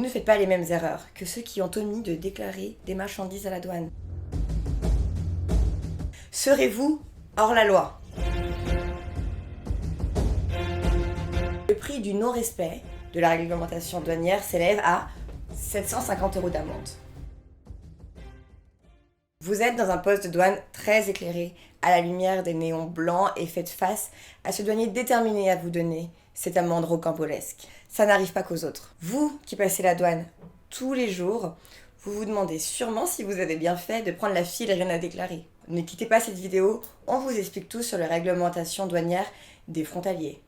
Ne faites pas les mêmes erreurs que ceux qui ont omis de déclarer des marchandises à la douane. Serez-vous hors la loi? Le prix du non-respect de la réglementation douanière s'élève à 750 € d'amende. Vous êtes dans un poste de douane très éclairé, à la lumière des néons blancs, et faites face à ce douanier déterminé à vous donner cette amende rocambolesque. Ça n'arrive pas qu'aux autres. Vous qui passez la douane tous les jours, vous vous demandez sûrement si vous avez bien fait de prendre la file et rien à déclarer. Ne quittez pas cette vidéo, on vous explique tout sur la réglementation douanière des frontaliers.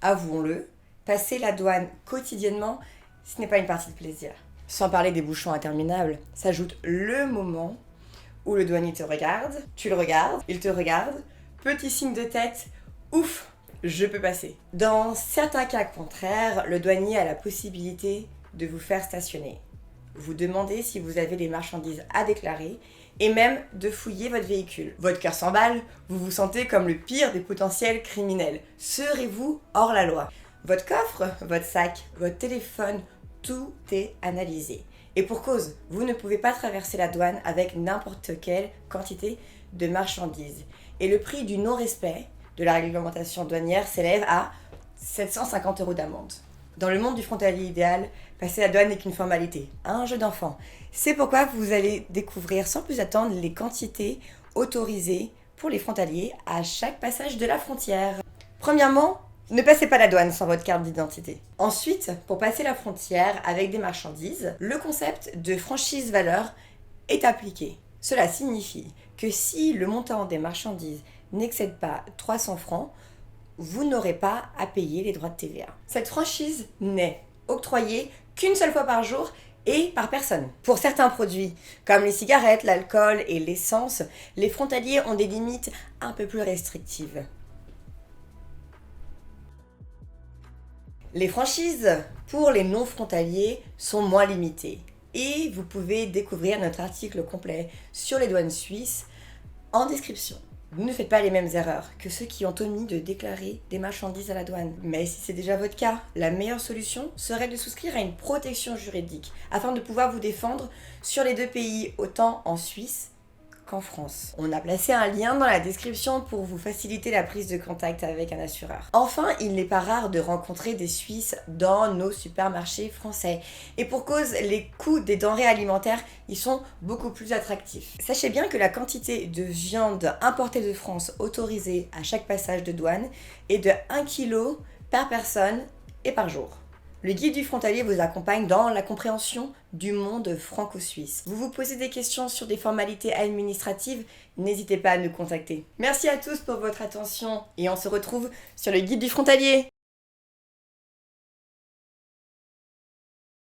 Avouons-le, passer la douane quotidiennement, ce n'est pas une partie de plaisir. Sans parler des bouchons interminables, s'ajoute le moment où le douanier te regarde, tu le regardes, il te regarde, petit signe de tête, ouf, je peux passer. Dans certains cas contraires, le douanier a la possibilité de vous faire stationner. Vous demandez si vous avez des marchandises à déclarer et même de fouiller votre véhicule. Votre cœur s'emballe, vous vous sentez comme le pire des potentiels criminels. Serez-vous hors la loi? Votre coffre, votre sac, votre téléphone, tout est analysé. Et pour cause, vous ne pouvez pas traverser la douane avec n'importe quelle quantité de marchandises. Et le prix du non-respect de la réglementation douanière s'élève à 750 € d'amende. Dans le monde du frontalier idéal, passer la douane n'est qu'une formalité, un jeu d'enfant. C'est pourquoi vous allez découvrir sans plus attendre les quantités autorisées pour les frontaliers à chaque passage de la frontière. Premièrement, ne passez pas la douane sans votre carte d'identité. Ensuite, pour passer la frontière avec des marchandises, le concept de franchise-valeur est appliqué. Cela signifie que si le montant des marchandises n'excède pas 300 francs, vous n'aurez pas à payer les droits de TVA. Cette franchise n'est octroyée qu'une seule fois par jour et par personne. Pour certains produits, comme les cigarettes, l'alcool et l'essence, les frontaliers ont des limites un peu plus restrictives. Les franchises pour les non-frontaliers sont moins limitées et vous pouvez découvrir notre article complet sur les douanes suisses en description. Ne faites pas les mêmes erreurs que ceux qui ont omis de déclarer des marchandises à la douane. Mais si c'est déjà votre cas, la meilleure solution serait de souscrire à une protection juridique afin de pouvoir vous défendre sur les deux pays, autant en Suisse qu'en France. On a placé un lien dans la description pour vous faciliter la prise de contact avec un assureur. Enfin, il n'est pas rare de rencontrer des Suisses dans nos supermarchés français. Et pour cause, les coûts des denrées alimentaires y sont beaucoup plus attractifs. Sachez bien que la quantité de viande importée de France autorisée à chaque passage de douane est de 1 kg par personne et par jour. Le guide du frontalier vous accompagne dans la compréhension du monde franco-suisse. Vous vous posez des questions sur des formalités administratives, n'hésitez pas à nous contacter. Merci à tous pour votre attention et on se retrouve sur le guide du frontalier.